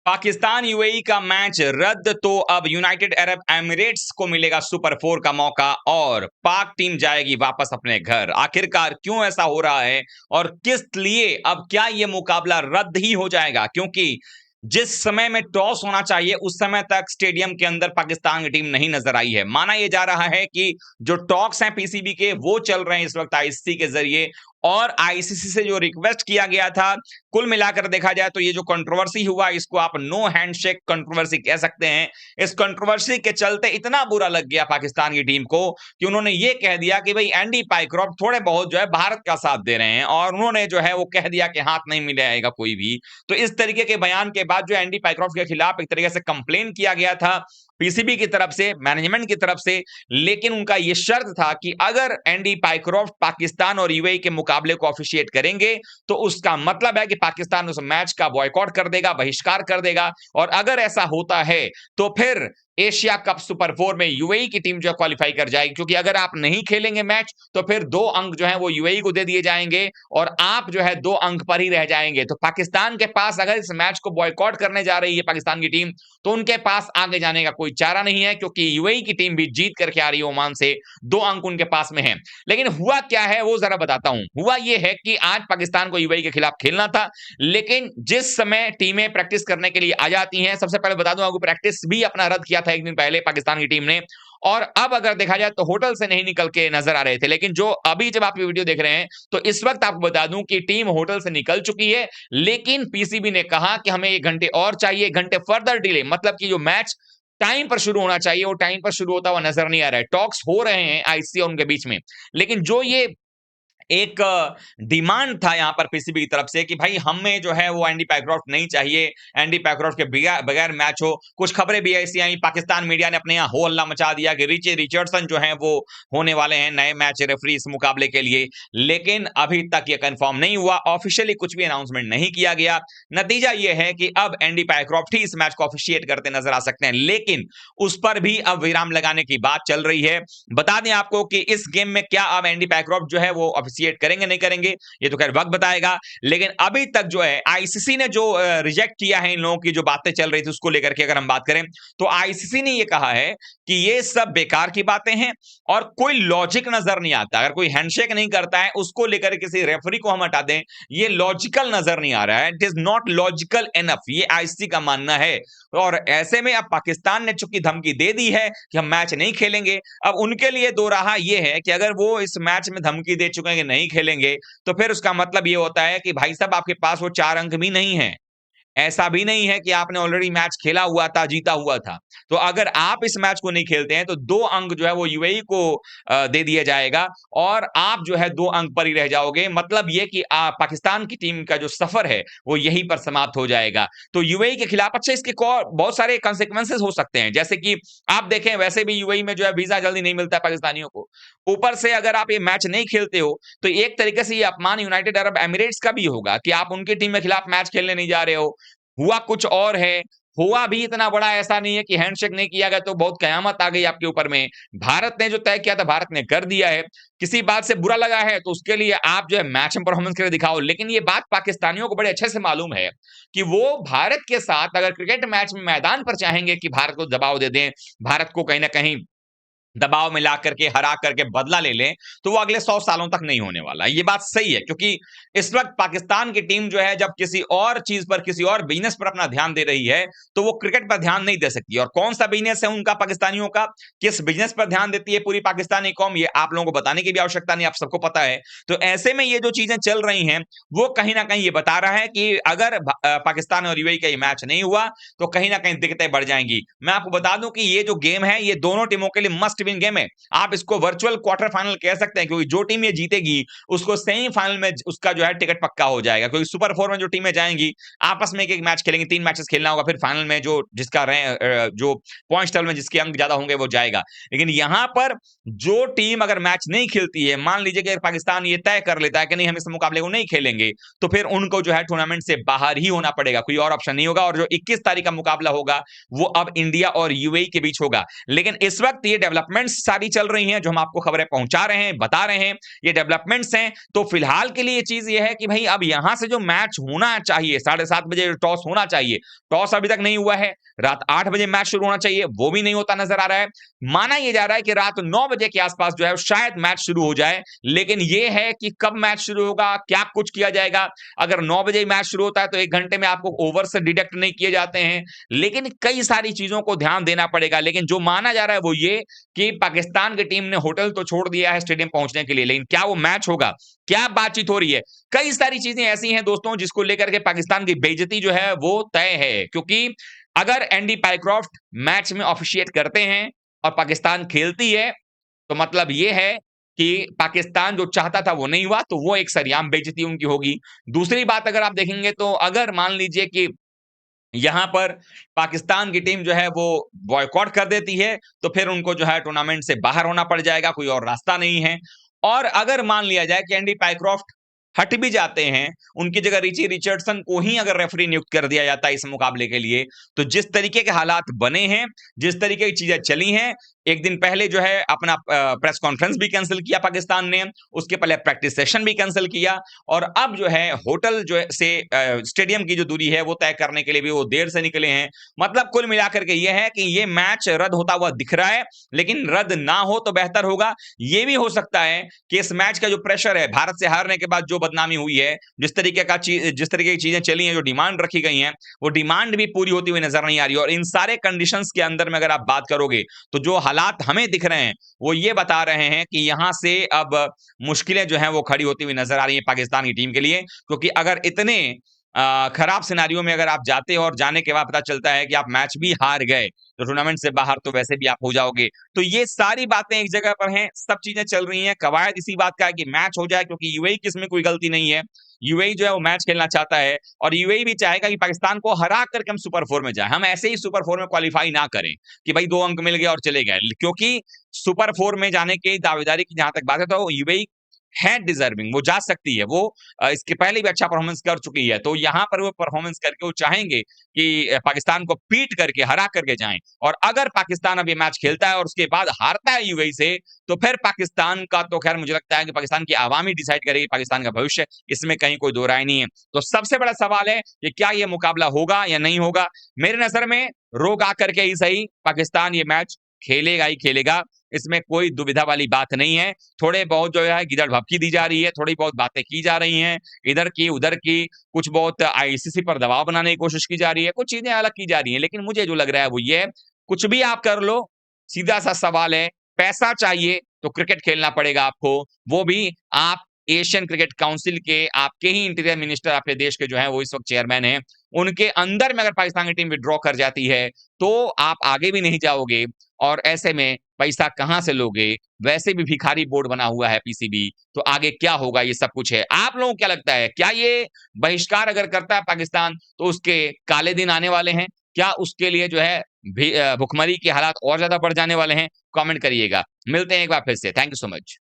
Pakistan UAE का match रद्द, तो अब यूनाइटेड अरब एमिरेट्स को मिलेगा सुपर 4 का मौका और पाक टीम जाएगी वापस अपने घर। आखिरकार क्यों ऐसा हो रहा है और किस लिए अब क्या ये मुकाबला रद्द ही हो जाएगा? क्योंकि जिस समय में टॉस होना चाहिए उस समय तक स्टेडियम के अंदर पाकिस्तान की टीम नहीं नजर आई है। माना यह जा रहा है कि जो टॉक्स हैं पीसीबी के वो चल रहे हैं इस वक्त आईसीसी के जरिए, और आईसीसी से जो रिक्वेस्ट किया गया था, कुल मिलाकर देखा जाए तो ये जो कंट्रोवर्सी हुआ इसको आप नो हैंडशेक कंट्रोवर्सी कह सकते हैं। इस कंट्रोवर्सी के चलते इतना बुरा लग गया पाकिस्तान की टीम को कि उन्होंने ये कह दिया कि भाई एंडी पाइक्रॉफ्ट थोड़े बहुत जो है भारत का साथ दे रहे हैं, और उन्होंने जो है वो कह दिया कि हाथ नहीं मिलाएगा कोई भी। तो इस तरीके के बयान के बाद जो एंडी पाइक्रॉफ्ट के खिलाफ एक तरीके से कंप्लेन किया गया था पीसीबी की तरफ से, मैनेजमेंट की तरफ से। लेकिन उनका यह शर्त था कि अगर एंडी पाइक्रॉफ्ट पाकिस्तान और यूएई के मुकाबले को ऑफिशिएट करेंगे तो उसका मतलब है कि पाकिस्तान उस मैच का बॉयकॉट कर देगा, बहिष्कार कर देगा, और अगर ऐसा होता है तो फिर एशिया कप सुपर 4 में यूएई की टीम जो क्वालिफाई कर जाएगी। क्योंकि अगर आप नहीं खेलेंगे मैच तो फिर 2 अंक जो है वो यूएई को दे दिए जाएंगे और आप जो है 2 अंक पर ही रह जाएंगे। तो पाकिस्तान के पास अगर इस मैच को बॉयकॉट करने जा रही है पाकिस्तान की टीम, तो उनके पास आगे जाने का कोई चारा नहीं है, क्योंकि यूएई की टीम भी जीत करके आ रही है ओमान से, 2 अंक उनके पास में है। लेकिन हुआ क्या है वो जरा बताता हूं। हुआ ये है कि आज पाकिस्तान को यूएई के खिलाफ खेलना था, लेकिन जिस समय टीमें प्रैक्टिस करने के लिए आ जाती हैं, सबसे पहले बता दूं आपको, प्रैक्टिस भी अपना रद्द किया था एक दिन पहले पाकिस्तान की टीम ने, और अब अगर देखा जाए तो होटल से नहीं निकल के नजर आ रहे थे। लेकिन जो अभी जब आप ये वीडियो देख रहे हैं तो इस वक्त आपको बता दूं कि टीम होटल से निकल चुकी है, लेकिन पीसीबी ने कहा कि हमें 1 घंटे और चाहिए, 1 घंटे फर्दर डिले, मतलब कि जो मैच टाइम पर शुरू होना चाहिए वो टाइम पर शुरू होता हुआ नजर नहीं आ रहा है। टॉक्स हो रहे हैं आईसीसी और उनके बीच में, लेकिन जो ये एक डिमांड था यहां पर पीसीबी की तरफ से कि भाई हमें जो है वो एंडी पैक्रॉफ्ट नहीं चाहिए, एंडी पैक्रॉफ्ट के बगैर मैच हो। कुछ खबरें भी ऐसी आई, पाकिस्तान मीडिया ने अपने यहां हो हल्ला मचा दिया कि रिची रिचर्डसन जो है वो होने वाले हैं नए मैच रेफरी इस मुकाबले के लिए। लेकिन अभी तक ये कंफर्म नहीं हुआ, ऑफिशियली कुछ भी अनाउंसमेंट नहीं किया गया। नतीजा ये है कि अब एंडी पैक्रॉफ्ट ही इस मैच को ऑफिशिएट करते नजर आ सकते हैं, लेकिन उस पर भी अब विराम लगाने की बात चल रही है। बता दें आपको कि इस गेम में क्या अब एंडी पैक्रॉफ्ट जो है वो ऑफिशिएट करेंगे नहीं करेंगे ये तो खैर वक्त बताएगा। लेकिन अभी तक जो है आईसीसी ने जो रिजेक्ट किया है इन लोगों की जो बातें चल रही थी उसको लेकर के अगर हम बात करें तो आईसीसी ने ये कहा है कि ये सब बेकार की बातें हैं और कोई लॉजिक नजर नहीं आता। अगर कोई हैंडशेक नहीं करता है उसको लेकर किसी रेफरी को हम हटा दें, ये लॉजिकल नजर नहीं आ रहा है, it is not logical enough, ये आईसीसी का मानना है। और ऐसे में अब पाकिस्तान ने चूंकि धमकी दे दी है कि हम मैच नहीं खेलेंगे, अब उनके लिए दो राह ये है कि अगर वो इस मैच में धमकी दे चुके हैं कि नहीं खेलेंगे, तो फिर उसका मतलब ये होता है कि भाई साहब आपके पास वो 4 अंक भी नहीं है। ऐसा भी नहीं है कि आपने ऑलरेडी मैच खेला हुआ था, जीता हुआ था। तो अगर आप इस मैच को नहीं खेलते हैं तो 2 अंक जो है वो यूएई को दे दिया जाएगा और आप जो है 2 अंक पर ही रह जाओगे। मतलब ये कि पाकिस्तान की टीम का जो सफर है वो यहीं पर समाप्त हो जाएगा। तो यूएई के खिलाफ अच्छा इसके बहुत सारे कॉन्सिक्वेंसेस हो सकते हैं, जैसे कि आप देखें वैसे भी यूएई में जो है वीजा जल्दी नहीं मिलता है पाकिस्तानियों को। ऊपर से अगर आप ये मैच नहीं खेलते हो तो एक तरीके से ये अपमान यूनाइटेड अरब एमिरेट्स का भी होगा कि आप उनकी टीम के खिलाफ मैच खेलने नहीं जा रहे हो। हुआ कुछ और है, हुआ भी इतना बड़ा ऐसा नहीं है कि हैंडशेक नहीं किया गया तो बहुत कयामत आ गई आपके ऊपर में। भारत ने जो तय किया था भारत ने कर दिया है। किसी बात से बुरा लगा है तो उसके लिए आप जो है मैच में परफॉर्मेंस करके दिखाओ। लेकिन ये बात पाकिस्तानियों को बड़े अच्छे से मालूम है कि वो भारत के साथ अगर क्रिकेट मैच में मैदान पर चाहेंगे कि भारत को दबाव दे दें, भारत को कहीं ना कहीं दबाव में ला करके हरा करके बदला ले लें, तो वो अगले 100 सालों तक नहीं होने वाला। ये बात सही है, क्योंकि इस वक्त पाकिस्तान की टीम जो है जब किसी और चीज पर, किसी और बिजनेस पर अपना ध्यान दे रही है तो वो क्रिकेट पर ध्यान नहीं दे सकती। और कौन सा बिजनेस है उनका, पाकिस्तानियों का, किस बिजनेस पर ध्यान देती है पूरी पाकिस्तानी कौम, ये आप लोगों को बताने की भी आवश्यकता नहीं, आप सबको पता है। तो ऐसे में ये जो चीजें चल रही हैं वो कहीं ना कहीं ये बता रहा है कि अगर पाकिस्तान और यूएई का ये मैच नहीं हुआ तो कहीं ना कहीं दिक्कतें बढ़ जाएंगी। मैं आपको बता दूं कि ये जो गेम है ये दोनों टीमों के लिए मस्ट विन गेम है। आप इसको वर्चुअल क्वार्टर फाइनल कह सकते हैं, क्योंकि जो टीम ये जीतेगी उसको सेमीफाइनल में उसका जो है टिकट पक्का हो जाएगा। क्योंकि सुपर 4 में जो टीमें जाएंगी आपस में एक मैच खेलेंगे, 3 मैचेस खेलना होगा, फिर फाइनल में जो जिसका जो पॉइंट टेबल में जिसके अंक ज्यादा होंगे वो जाएगा। लेकिन यहां पर जो टीम अगर मैच नहीं खेलती है, मान लीजिए कि पाकिस्तान ये तय कर लेता है कि नहीं हम इस मुकाबले को नहीं खेलेंगे, तो फिर उनको जो है टूर्नामेंट से बाहर ही होना पड़ेगा, कोई और ऑप्शन नहीं होगा। और जो 21 तारीख का मुकाबला होगा वो अब इंडिया और यूएई के बीच होगा। लेकिन इस वक्त ये डेवलपमेंट डेवलपमेंट्स सारी चल रही हैं, जो हम आपको खबरें पहुंचा रहे हैं, बता रहे हैं, ये डेवलपमेंट्स हैं। तो फिलहाल के लिए चीज ये है कि भाई अब यहां से जो मैच होना चाहिए, 7:30 बजे टॉस होना चाहिए, टॉस अभी तक नहीं हुआ है। रात 8 बजे मैच शुरू होना चाहिए, वो भी नहीं होता नजर आ रहा है। माना यह जा रहा है कि रात 9 बजे के आसपास जो है शायद मैच शुरू हो जाए, लेकिन यह है कि कब मैच शुरू होगा, क्या कुछ किया जाएगा। अगर 9 बजे मैच शुरू होता है तो 1 घंटे में आपको ओवर से डिडक्ट नहीं किए जाते हैं, लेकिन कई सारी चीजों को ध्यान देना पड़ेगा। लेकिन जो माना जा रहा है वो ये कि पाकिस्तान की टीम ने होटल तो छोड़ दिया है स्टेडियम पहुंचने के लिए, लेकिन क्या वो मैच होगा, क्या बातचीत हो रही है, कई सारी चीजें ऐसी हैं दोस्तों जिसको लेकर के पाकिस्तान की बेइज्जती जो है वो तय है। क्योंकि अगर एंडी पाइक्रॉफ्ट मैच में ऑफिशिएट करते हैं और पाकिस्तान खेलती है, तो मतलब ये है कि पाकिस्तान जो चाहता था वो नहीं हुआ, तो वो एक सरेआम बेइज्जती उनकी होगी। दूसरी बात अगर आप देखेंगे तो अगर मान लीजिए कि यहां पर पाकिस्तान की टीम जो है वो बॉयकॉट कर देती है, तो फिर उनको जो है टूर्नामेंट से बाहर होना पड़ जाएगा, कोई और रास्ता नहीं है। और अगर मान लिया जाए कि एंडी पाइक्रॉफ्ट हट भी जाते हैं, उनकी जगह रिची रिचर्डसन को ही अगर रेफरी नियुक्त कर दिया जाता है इस मुकाबले के लिए, तो जिस तरीके के हालात बने हैं, जिस तरीके की चीजें चली हैं, एक दिन पहले जो है अपना प्रेस कॉन्फ्रेंस भी कैंसिल किया पाकिस्तान ने, उसके पहले प्रैक्टिस सेशन भी कैंसिल किया, और अब जो है होटल जो है से स्टेडियम की जो दूरी है वो तय करने के लिए भी वो देर से निकले हैं। मतलब कुल मिलाकर के ये है कि ये मैच रद्द होता हुआ दिख रहा है, लेकिन रद्द ना हो तो बेहतर होगा। ये भी हो सकता है कि इस मैच का जो प्रेशर है, भारत से हारने के बाद जो बदनामी हुई है, जिस तरीके की चीजें चली हैं, जो डिमांड रखी गई हैं, वो डिमांड भी पूरी होती हुई नजर नहीं आ रही। और इन सारे कंडीशंस के अंदर में अगर आप बात करोगे तो जो हालात हमें दिख रहे हैं वो ये बता रहे हैं कि यहां से अब मुश्किलें जो हैं वो खड़ी होती हुई नजर आ रही हैं पाकिस्तान की टीम के लिए। क्योंकि अगर इतने खराब सिनारियों में अगर आप जाते हो और जाने के बाद पता चलता है कि आप मैच भी हार गए, तो टूर्नामेंट से बाहर तो वैसे भी आप हो जाओगे। तो ये सारी बातें एक जगह पर हैं, सब चीजें चल रही हैं। कवायद इसी बात का है कि मैच हो जाए, क्योंकि यूएई की इसमें कोई गलती नहीं है। यूएई जो है वो मैच खेलना चाहता है, और यूएई भी चाहेगा कि पाकिस्तान को हरा करके हम सुपर 4 में जाए। हम ऐसे ही सुपर 4 में क्वालिफाई ना करें कि भाई 2 अंक मिल गए और चले गए, क्योंकि सुपर 4 में जाने की दावेदारी की जहां तक बात है, तो यूएई है डिजर्विंग, वो जा सकती है। वो इसके पहले भी अच्छा परफॉर्मेंस कर चुकी है, तो यहां पर वो परफॉर्मेंस करके वो चाहेंगे कि पाकिस्तान को पीट करके हरा करके जाएं। और अगर पाकिस्तान अब ये मैच खेलता है और उसके बाद हारता है यूएई से, तो फिर पाकिस्तान का तो खैर मुझे लगता है कि पाकिस्तान की आवाम ही डिसाइड करेगी पाकिस्तान का भविष्य, इसमें कहीं कोई दो राय नहीं है। तो सबसे बड़ा सवाल है कि क्या ये मुकाबला होगा या नहीं होगा। मेरी नजर में रोक आकर के ही सही, पाकिस्तान ये मैच खेलेगा ही खेलेगा, इसमें कोई दुविधा वाली बात नहीं है। थोड़े बहुत जो है गिदड़ भपकी दी जा रही है, थोड़ी बहुत बातें की जा रही हैं, इधर की उधर की, कुछ बहुत आईसीसी पर दबाव बनाने की कोशिश की जा रही है, कुछ चीजें अलग की जा रही हैं। लेकिन मुझे जो लग रहा है वो ये है, कुछ भी आप कर लो, सीधा सा सवाल है, पैसा चाहिए तो क्रिकेट खेलना पड़ेगा आपको, वो भी आप एशियन क्रिकेट काउंसिल के, आपके ही इंटीरियर मिनिस्टर आपके देश के जो है वो इस वक्त चेयरमैन है, उनके अंदर में अगर पाकिस्तान की टीम विड्रॉ कर जाती है तो आप आगे भी नहीं जाओगे। और ऐसे में पैसा कहां से लोगे, वैसे भी भिखारी बोर्ड बना हुआ है पीसीबी, तो आगे क्या होगा ये सब कुछ है। आप लोगों को क्या लगता है, क्या ये बहिष्कार अगर करता है पाकिस्तान तो उसके काले दिन आने वाले हैं, क्या उसके लिए जो है भुखमरी के हालात और ज्यादा बढ़ जाने वाले हैं? कमेंट करिएगा। मिलते हैं एक बार फिर से। Thank you so much.